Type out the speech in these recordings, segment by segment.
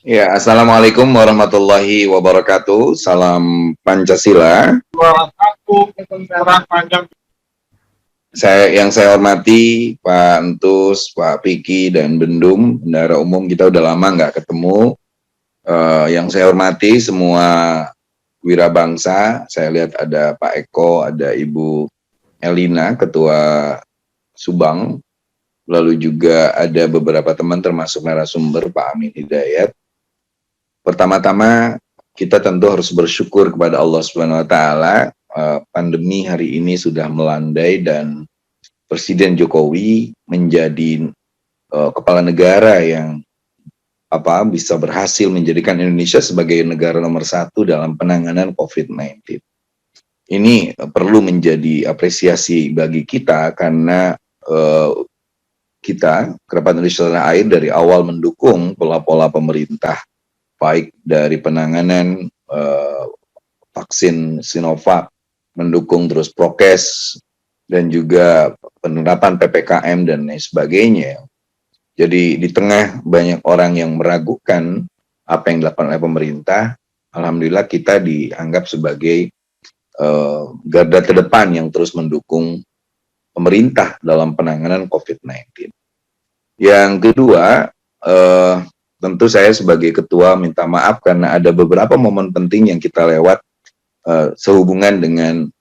Ya, Assalamualaikum warahmatullahi wabarakatuh. Salam Pancasila. Yang saya hormati Pak Entus, Pak Piki, dan Bendum, bendara umum, kita udah lama nggak ketemu. Yang saya hormati semua wirabangsa, saya lihat ada Pak Eko, ada Ibu Elina, Ketua Subang, lalu juga ada beberapa teman termasuk narasumber Pak Amin Hidayat. Pertama-tama kita tentu harus bersyukur kepada Allah Subhanahu wa taala. Pandemi hari ini sudah melandai dan Presiden Jokowi menjadi kepala negara yang bisa berhasil menjadikan Indonesia sebagai negara nomor 1 dalam penanganan COVID-19. Ini perlu menjadi apresiasi bagi kita karena kita, Kerabat Indonesia Tanah Air, dari awal mendukung pola-pola pemerintah, baik dari penanganan vaksin Sinovac, mendukung terus prokes, dan juga penerapan PPKM dan lain sebagainya. Jadi di tengah banyak orang yang meragukan apa yang dilakukan oleh pemerintah, alhamdulillah kita dianggap sebagai garda terdepan yang terus mendukung pemerintah dalam penanganan COVID-19. Yang kedua, tentu saya sebagai ketua minta maaf karena ada beberapa momen penting yang kita lewat sehubungan dengan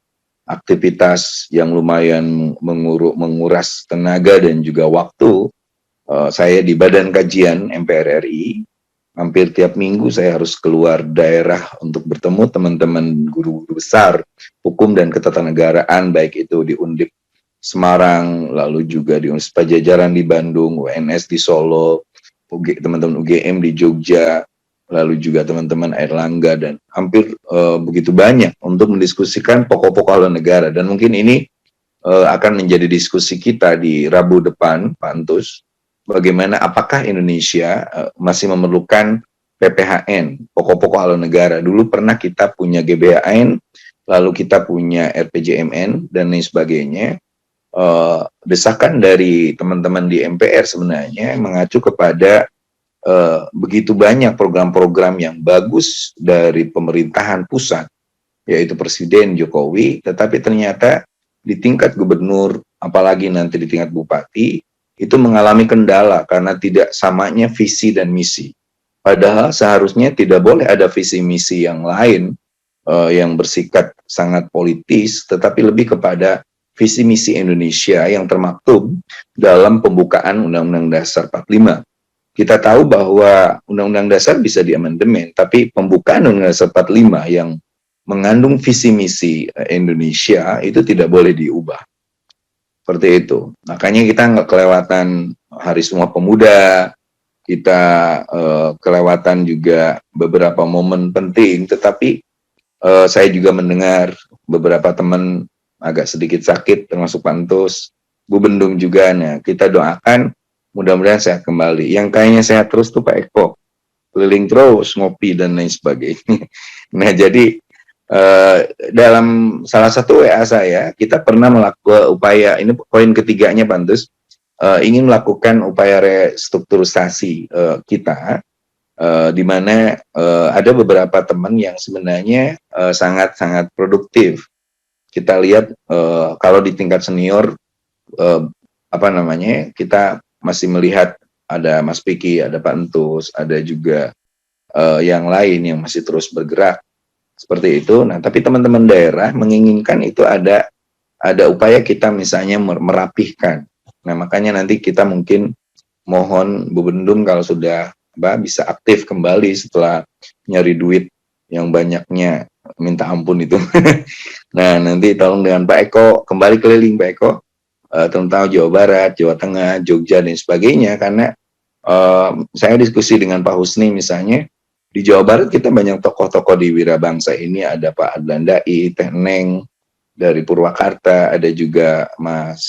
aktivitas yang lumayan menguras tenaga dan juga waktu. Saya di Badan Kajian MPR RI, hampir tiap minggu saya harus keluar daerah untuk bertemu teman-teman guru-guru besar hukum dan ketatanegaraan, baik itu di Undip Semarang, lalu juga di Universitas Pajajaran di Bandung, UNS di Solo, teman-teman UGM di Jogja, lalu juga teman-teman Airlangga, dan hampir begitu banyak untuk mendiskusikan pokok-pokok haluan negara. Dan mungkin ini akan menjadi diskusi kita di Rabu depan, Pak Antus, bagaimana apakah Indonesia masih memerlukan PPHN, pokok-pokok haluan negara. Dulu pernah kita punya GBHN, lalu kita punya RPJMN, dan lain sebagainya. Desakan dari teman-teman di MPR sebenarnya mengacu kepada begitu banyak program-program yang bagus dari pemerintahan pusat, yaitu Presiden Jokowi, tetapi ternyata di tingkat gubernur, apalagi nanti di tingkat bupati, itu mengalami kendala karena tidak samanya visi dan misi. Padahal seharusnya tidak boleh ada visi misi yang lain yang bersifat sangat politis, tetapi lebih kepada visi misi Indonesia yang termaktub dalam pembukaan Undang-Undang Dasar 45. Kita tahu bahwa Undang-Undang Dasar bisa diamandemen, tapi pembukaan Undang-Undang Dasar 45 yang mengandung visi misi Indonesia itu tidak boleh diubah. Seperti itu. Makanya kita nggak kelewatan Hari Sumpah Pemuda, kita kelewatan juga beberapa momen penting, tetapi saya juga mendengar beberapa teman agak sedikit sakit, termasuk Pantus, Bu Bendum juga. Nah, kita doakan mudah-mudahan sehat kembali. Yang kayaknya sehat terus tuh Pak Eko, keliling terus, ngopi, dan lain sebagainya. Nah, jadi dalam salah satu WA saya, kita pernah melakukan upaya, ini poin ketiganya Pantus, ingin melakukan upaya restrukturisasi kita, di mana ada beberapa teman yang sebenarnya sangat-sangat produktif. Kita lihat kalau di tingkat senior, kita masih melihat ada Mas Piki, ada Pak Entus, ada juga yang lain yang masih terus bergerak seperti itu. Nah, tapi teman-teman daerah menginginkan itu ada upaya kita misalnya merapihkan. Nah, makanya nanti kita mungkin mohon Bu Bendum kalau sudah bisa aktif kembali setelah nyari duit yang banyaknya minta ampun itu. Nah, nanti tolong dengan Pak Eko kembali keliling Pak Eko tentang Jawa Barat, Jawa Tengah, Jogja dan sebagainya, karena saya diskusi dengan Pak Husni misalnya. Di Jawa Barat kita banyak tokoh-tokoh di Wirabangsa ini, ada Pak Adlan Dai, Teh Neng dari Purwakarta, ada juga Mas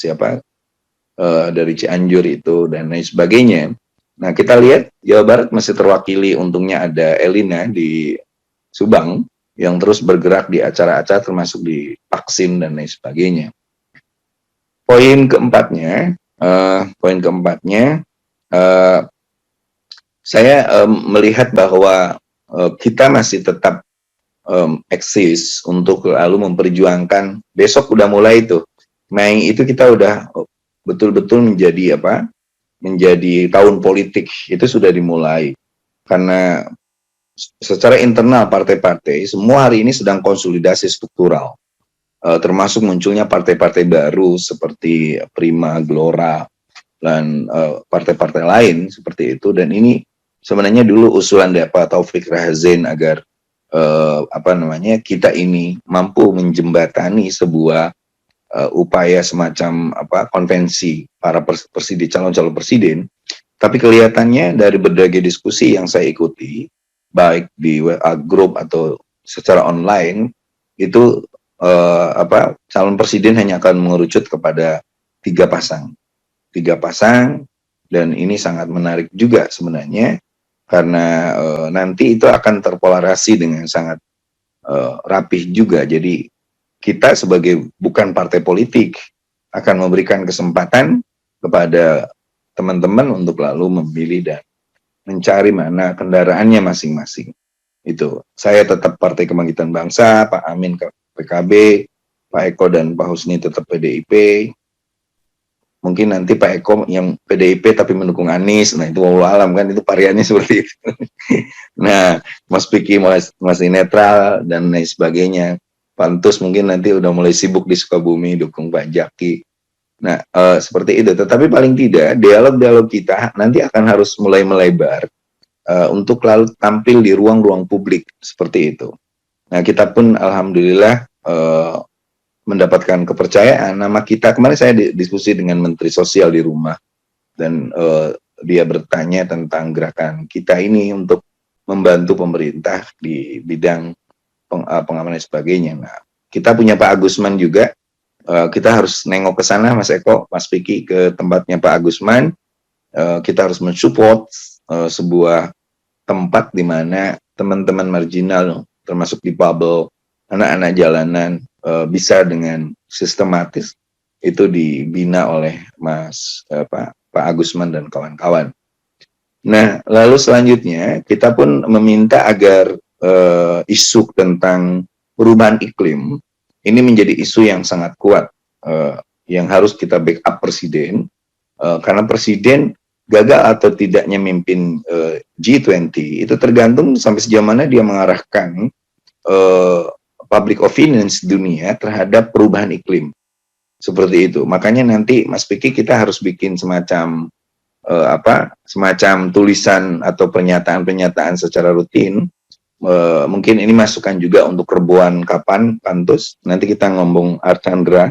dari Cianjur itu, dan lain sebagainya. Nah, kita lihat Jawa Barat masih terwakili, untungnya ada Elina di Subang yang terus bergerak di acara-acara termasuk di vaksin dan lain sebagainya. Poin keempatnya, saya melihat bahwa kita masih tetap eksis untuk lalu memperjuangkan. Besok udah mulai itu Mei itu kita udah betul-betul menjadi apa? Menjadi tahun politik itu sudah dimulai karena secara internal partai-partai semua hari ini sedang konsolidasi struktural, termasuk munculnya partai-partai baru seperti Prima, Gelora, dan partai-partai lain seperti itu. Dan ini sebenarnya dulu usulan dari Pak Taufik Rahazin agar kita ini mampu menjembatani sebuah upaya semacam konvensi para calon-calon presiden. Tapi kelihatannya dari berbagai diskusi yang saya ikuti, baik di WA group atau secara online, itu calon presiden hanya akan mengerucut kepada tiga pasang, dan ini sangat menarik juga sebenarnya karena nanti itu akan terpolarasi dengan sangat rapih juga. Jadi kita sebagai bukan partai politik akan memberikan kesempatan kepada teman-teman untuk lalu memilih dan mencari mana kendaraannya masing-masing. Itu saya tetap Partai Kebangkitan Bangsa, Pak Amin ke PKB, Pak Eko dan Pak Husni tetap PDIP. Mungkin nanti Pak Eko yang PDIP tapi mendukung Anies, nah itu wallahu alam kan, itu variannya seperti itu. Nah, Mas Piki masih netral dan lain sebagainya. Pantus mungkin nanti udah mulai sibuk di Sukabumi dukung Pak Jaki. Nah, seperti itu. Tetapi paling tidak dialog-dialog kita nanti akan harus mulai melebar untuk lalu tampil di ruang-ruang publik seperti itu. Nah, kita pun alhamdulillah mendapatkan kepercayaan. Nama kita kemarin saya diskusi dengan Menteri Sosial di rumah dan dia bertanya tentang gerakan kita ini untuk membantu pemerintah di bidang pengamanan dan sebagainya. Nah, kita punya Pak Agusman juga. Kita harus nengok ke sana, Mas Eko, Mas Piki, ke tempatnya Pak Agusman. Kita harus mensupport sebuah tempat di mana teman-teman marginal, termasuk di bubble, anak-anak jalanan, bisa dengan sistematis itu dibina oleh Pak Agusman dan kawan-kawan. Nah, lalu selanjutnya kita pun meminta agar isu tentang perubahan iklim ini menjadi isu yang sangat kuat, yang harus kita backup presiden, karena presiden gagal atau tidaknya mimpin G20 itu tergantung sampai sejauh mana dia mengarahkan public opinion dunia terhadap perubahan iklim. Seperti itu. Makanya nanti Mas Piki kita harus bikin semacam semacam tulisan atau pernyataan-pernyataan secara rutin. Mungkin ini masukan juga untuk Rebuan Kapan Pantus. Nanti kita ngomong Archandra,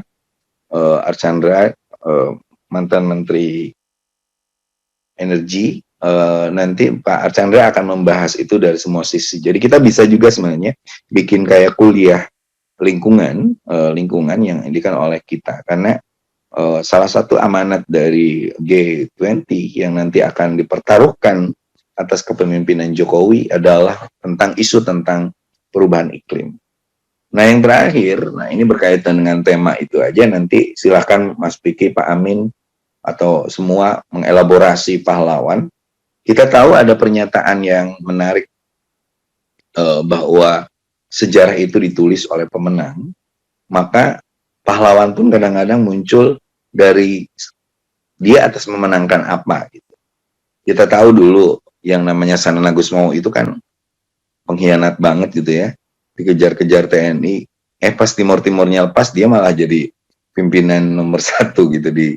mantan Menteri Energi. Nanti Pak Archandra akan membahas itu dari semua sisi. Jadi kita bisa juga sebenarnya bikin kayak kuliah lingkungan yang diberikan oleh kita. Karena salah satu amanat dari G20 yang nanti akan dipertaruhkan atas kepemimpinan Jokowi adalah tentang isu tentang perubahan iklim. Nah, yang terakhir, ini berkaitan dengan tema itu aja, nanti silakan Mas Piki, Pak Amin, atau semua mengelaborasi pahlawan. Kita tahu ada pernyataan yang menarik bahwa sejarah itu ditulis oleh pemenang, maka pahlawan pun kadang-kadang muncul dari dia atas memenangkan apa gitu. Kita tahu dulu yang namanya Sanana Gusmao itu kan pengkhianat banget gitu ya, dikejar-kejar TNI, pas Timor-Timornya lepas dia malah jadi pimpinan nomor 1 gitu di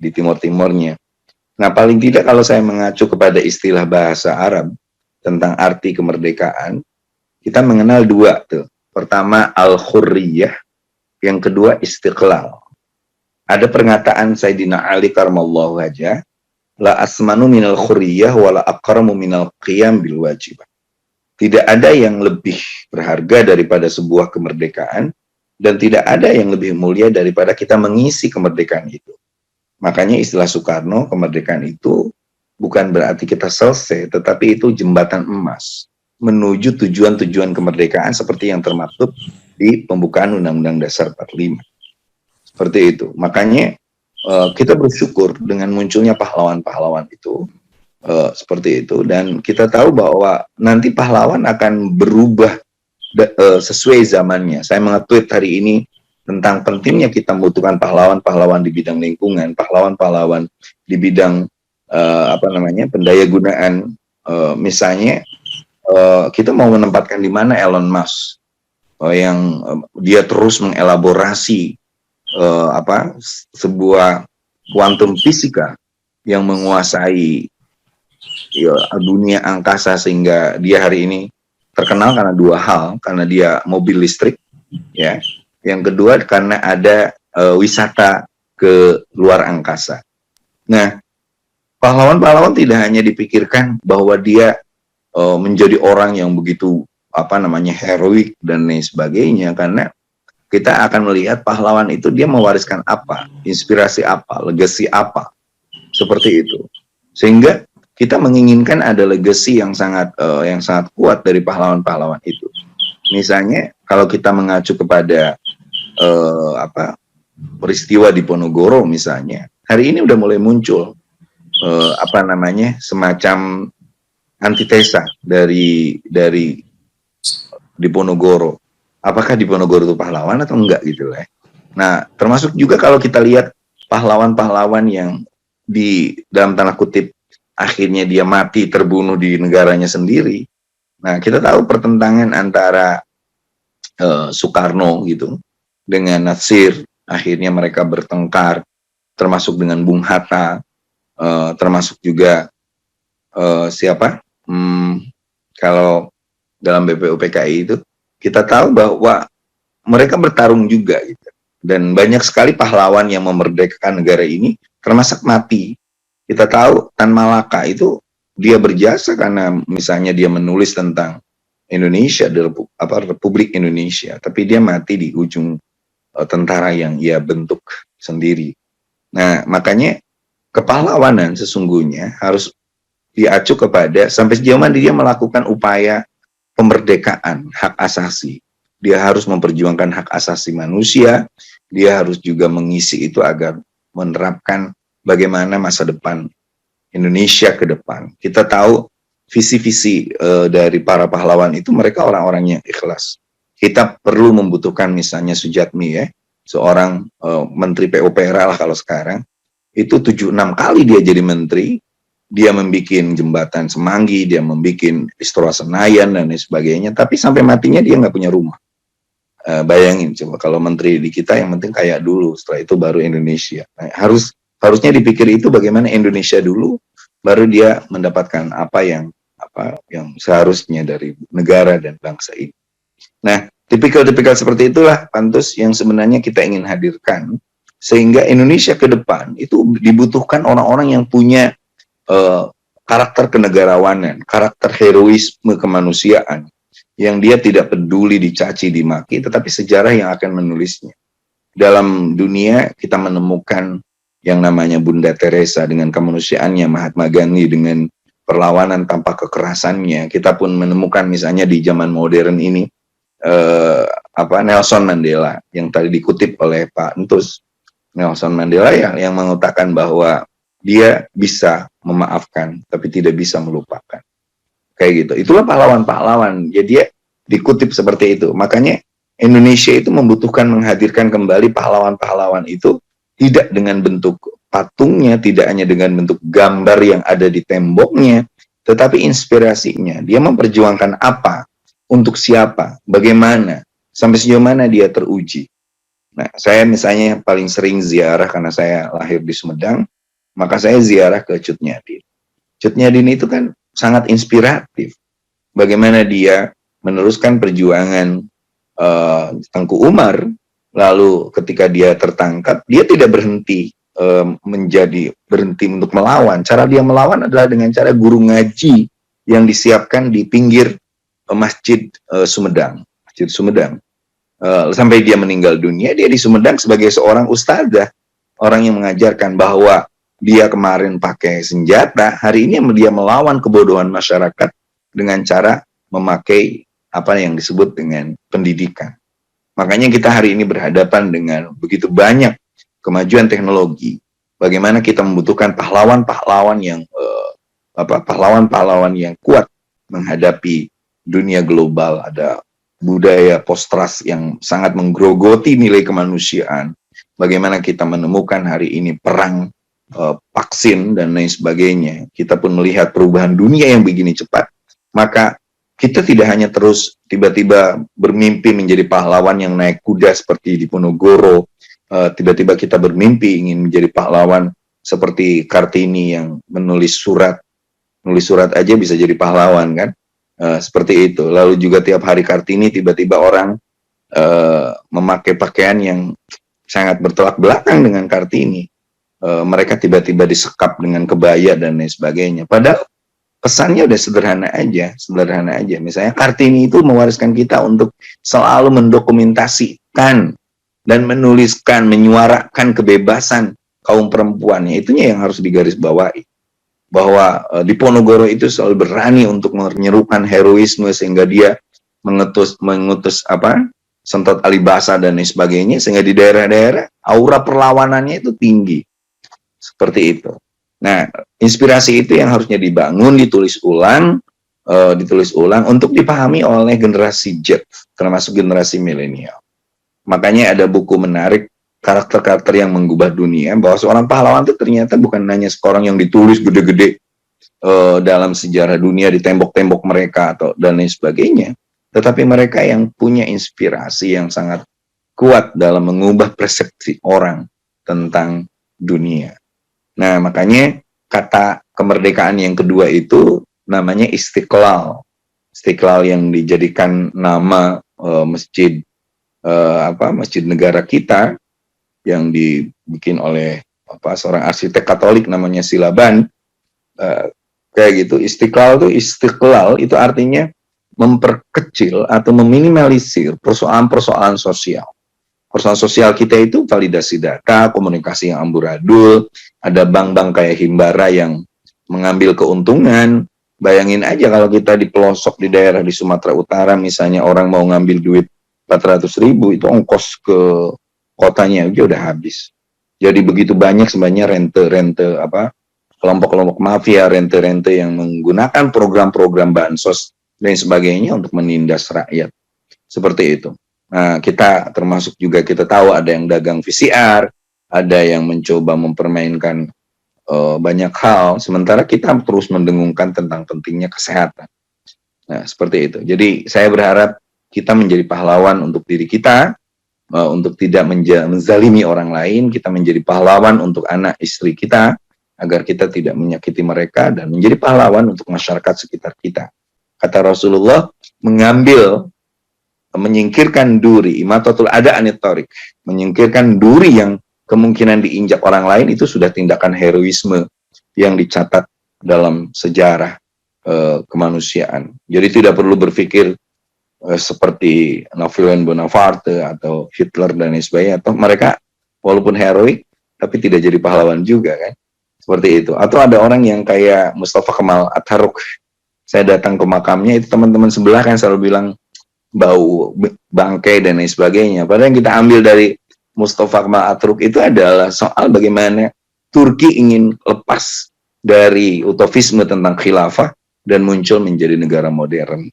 Timor-Timornya. Nah, paling tidak kalau saya mengacu kepada istilah bahasa Arab tentang arti kemerdekaan, kita mengenal 2 tuh. Pertama al-hurriyah, yang kedua istiqlal. Ada pernyataan Sayyidina Ali karramallahu wajhah, la asmanu minal khurriyah wala akramu minal qiyam bil wajibah. Tidak ada yang lebih berharga daripada sebuah kemerdekaan, dan tidak ada yang lebih mulia daripada kita mengisi kemerdekaan itu. Makanya istilah Soekarno, kemerdekaan itu bukan berarti kita selesai, tetapi itu jembatan emas menuju tujuan-tujuan kemerdekaan seperti yang termaktub di pembukaan Undang-Undang Dasar 45. Seperti itu. Makanya kita bersyukur dengan munculnya pahlawan-pahlawan itu, seperti itu. Dan kita tahu bahwa nanti pahlawan akan berubah sesuai zamannya. Saya nge-tweet hari ini tentang pentingnya kita membutuhkan pahlawan-pahlawan di bidang lingkungan, pahlawan-pahlawan di bidang pendaya gunaan. Misalnya kita mau menempatkan di mana Elon Musk yang dia terus mengelaborasi sebuah kuantum fisika yang menguasai dunia angkasa, sehingga dia hari ini terkenal karena dua hal, karena dia mobil listrik, ya. Yang kedua karena ada wisata ke luar angkasa. Nah, pahlawan-pahlawan tidak hanya dipikirkan bahwa dia menjadi orang yang begitu heroik dan lain sebagainya, karena kita akan melihat pahlawan itu dia mewariskan apa, inspirasi apa, legasi apa, seperti itu. Sehingga kita menginginkan ada legasi yang sangat kuat dari pahlawan-pahlawan itu. Misalnya kalau kita mengacu kepada peristiwa di Ponorogo misalnya, hari ini udah mulai muncul semacam antitesa dari di Ponorogo. Apakah di Ponorogo itu pahlawan atau enggak gitu ya. Nah, termasuk juga kalau kita lihat pahlawan-pahlawan yang di dalam tanda kutip akhirnya dia mati terbunuh di negaranya sendiri. Nah, kita tahu pertentangan antara Soekarno gitu dengan Natsir, akhirnya mereka bertengkar, termasuk dengan Bung Hatta, termasuk juga kalau dalam BPUPKI itu kita tahu bahwa mereka bertarung juga gitu. Dan banyak sekali pahlawan yang memerdekakan negara ini termasuk mati. Kita tahu Tan Malaka itu dia berjasa karena misalnya dia menulis tentang Indonesia, Republik Indonesia, tapi dia mati di ujung tentara yang ia bentuk sendiri. Nah, makanya kepahlawanan sesungguhnya harus diacu kepada sampai sejauh mana dia melakukan upaya pemberdekaan hak asasi. Dia harus memperjuangkan hak asasi manusia, dia harus juga mengisi itu agar menerapkan bagaimana masa depan Indonesia ke depan. Kita tahu visi-visi dari para pahlawan itu mereka orang-orang yang ikhlas. Kita perlu membutuhkan misalnya Sujatmi ya, seorang menteri PUPR lah kalau sekarang, itu 7-6 kali dia jadi menteri, dia membuat jembatan Semanggi, dia membuat Istora Senayan dan lain sebagainya, tapi sampai matinya dia nggak punya rumah. Bayangin coba kalau menteri di kita yang penting kaya dulu, setelah itu baru Indonesia. Nah, harusnya dipikir itu bagaimana Indonesia dulu, baru dia mendapatkan apa yang seharusnya dari negara dan bangsa ini. Nah, tipikal-tipikal seperti itulah Pantus yang sebenarnya kita ingin hadirkan, sehingga Indonesia ke depan itu dibutuhkan orang-orang yang punya karakter kenegarawanan, karakter heroisme kemanusiaan, yang dia tidak peduli dicaci, dimaki, tetapi sejarah yang akan menulisnya. Dalam dunia kita menemukan yang namanya Bunda Teresa dengan kemanusiaannya, Mahatma Gandhi dengan perlawanan tanpa kekerasannya. Kita pun menemukan misalnya di zaman modern ini Nelson Mandela yang tadi dikutip oleh Pak Entus. Nelson Mandela yang mengatakan bahwa dia bisa memaafkan tapi tidak bisa melupakan. Kayak gitu. Itulah pahlawan-pahlawan. Jadi dia dikutip seperti itu. Makanya Indonesia itu membutuhkan menghadirkan kembali pahlawan-pahlawan itu tidak dengan bentuk patungnya, tidak hanya dengan bentuk gambar yang ada di temboknya, tetapi inspirasinya. Dia memperjuangkan apa, untuk siapa, bagaimana, sampai sejauh mana dia teruji. Nah, saya misalnya paling sering ziarah karena saya lahir di Sumedang, maka saya ziarah ke Cut Nyak Dien. Cut Nyak Dien itu kan sangat inspiratif. Bagaimana dia meneruskan perjuangan Tengku Umar, lalu ketika dia tertangkap, dia tidak berhenti berhenti untuk melawan. Cara dia melawan adalah dengan cara guru ngaji yang disiapkan di pinggir Masjid Sumedang. Masjid Sumedang. Sampai dia meninggal dunia, dia di Sumedang sebagai seorang ustadzah, orang yang mengajarkan bahwa dia kemarin pakai senjata, hari ini dia melawan kebodohan masyarakat dengan cara memakai apa yang disebut dengan pendidikan. Makanya kita hari ini berhadapan dengan begitu banyak kemajuan teknologi. Bagaimana kita membutuhkan pahlawan-pahlawan yang pahlawan-pahlawan yang kuat menghadapi dunia global. Ada budaya post-trust yang sangat menggerogoti nilai kemanusiaan. Bagaimana kita menemukan hari ini perang, vaksin dan lain sebagainya. Kita pun melihat perubahan dunia yang begini cepat. Maka kita tidak hanya terus tiba-tiba bermimpi menjadi pahlawan yang naik kuda seperti di Ponorogo. Tiba-tiba kita bermimpi ingin menjadi pahlawan seperti Kartini yang menulis surat aja bisa jadi pahlawan kan, seperti itu. Lalu juga tiap hari Kartini tiba-tiba orang memakai pakaian yang sangat bertolak belakang dengan Kartini. Mereka tiba-tiba disekap dengan kebaya dan lain sebagainya. Padahal pesannya udah sederhana aja. Misalnya Kartini itu mewariskan kita untuk selalu mendokumentasikan dan menuliskan, menyuarakan kebebasan kaum perempuannya. Itunya yang harus digarisbawahi. Bahwa di Ponorogo itu selalu berani untuk menyerukan heroisme sehingga dia mengutus Sentot Alibasa dan lain sebagainya, sehingga di daerah-daerah aura perlawanannya itu tinggi. Seperti itu. Nah, inspirasi itu yang harusnya dibangun, ditulis ulang untuk dipahami oleh generasi Z, termasuk generasi milenial. Makanya ada buku menarik, karakter-karakter yang mengubah dunia, bahwa seorang pahlawan itu ternyata bukan hanya seorang yang ditulis gede-gede dalam sejarah dunia di tembok-tembok mereka atau dan lain sebagainya, tetapi mereka yang punya inspirasi yang sangat kuat dalam mengubah persepsi orang tentang dunia. Nah, makanya kata kemerdekaan yang kedua itu namanya Istiqlal. Istiqlal yang dijadikan nama masjid negara kita yang dibikin oleh seorang arsitek Katolik namanya Silaban. Kayak gitu. Istiqlal itu artinya memperkecil atau meminimalisir persoalan-persoalan sosial. Persoalan sosial kita itu validasi data, komunikasi yang amburadul, ada bank-bank kayak Himbara yang mengambil keuntungan. Bayangin aja kalau kita di pelosok di daerah di Sumatera Utara, misalnya orang mau ngambil duit 400.000, itu ongkos ke kotanya aja udah habis. Jadi begitu banyak sebenarnya rente kelompok-kelompok mafia, rente-rente yang menggunakan program-program bansos dan sebagainya untuk menindas rakyat. Seperti itu. Nah, kita termasuk juga kita tahu ada yang dagang VCR, ada yang mencoba mempermainkan banyak hal, sementara kita terus mendengungkan tentang pentingnya kesehatan. Nah, seperti itu. Jadi saya berharap kita menjadi pahlawan untuk diri kita, untuk tidak menzalimi orang lain, kita menjadi pahlawan untuk anak istri kita, agar kita tidak menyakiti mereka, dan menjadi pahlawan untuk masyarakat sekitar kita. Kata Rasulullah, menyingkirkan duri, imatatul ada anitorik, menyingkirkan duri yang kemungkinan diinjak orang lain, itu sudah tindakan heroisme yang dicatat dalam sejarah kemanusiaan. Jadi tidak perlu berpikir seperti Napoleon Bonaparte atau Hitler dan lain sebagainya, atau mereka walaupun heroik tapi tidak jadi pahlawan juga kan, seperti itu. Atau ada orang yang kayak Mustafa Kemal Atatürk, saya datang ke makamnya, itu teman-teman sebelah kan selalu bilang bau bangkai dan lain sebagainya. Padahal yang kita ambil dari Mustafa Kemal Atatürk itu adalah soal bagaimana Turki ingin lepas dari utopisme tentang khilafah dan muncul menjadi negara modern.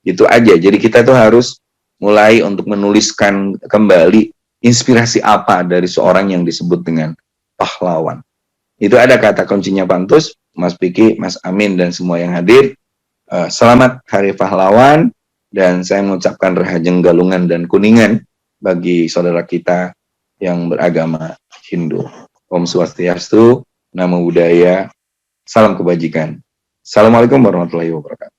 Itu aja. Jadi kita tuh harus mulai untuk menuliskan kembali inspirasi apa dari seorang yang disebut dengan pahlawan. Itu ada kata kuncinya Pantus, Mas Piki, Mas Amin, dan semua yang hadir. Selamat Hari Pahlawan. Dan saya mengucapkan Rahajeng Galungan dan Kuningan bagi saudara kita yang beragama Hindu. Om Swastiastu, Namo Buddhaya, salam kebajikan. Assalamualaikum warahmatullahi wabarakatuh.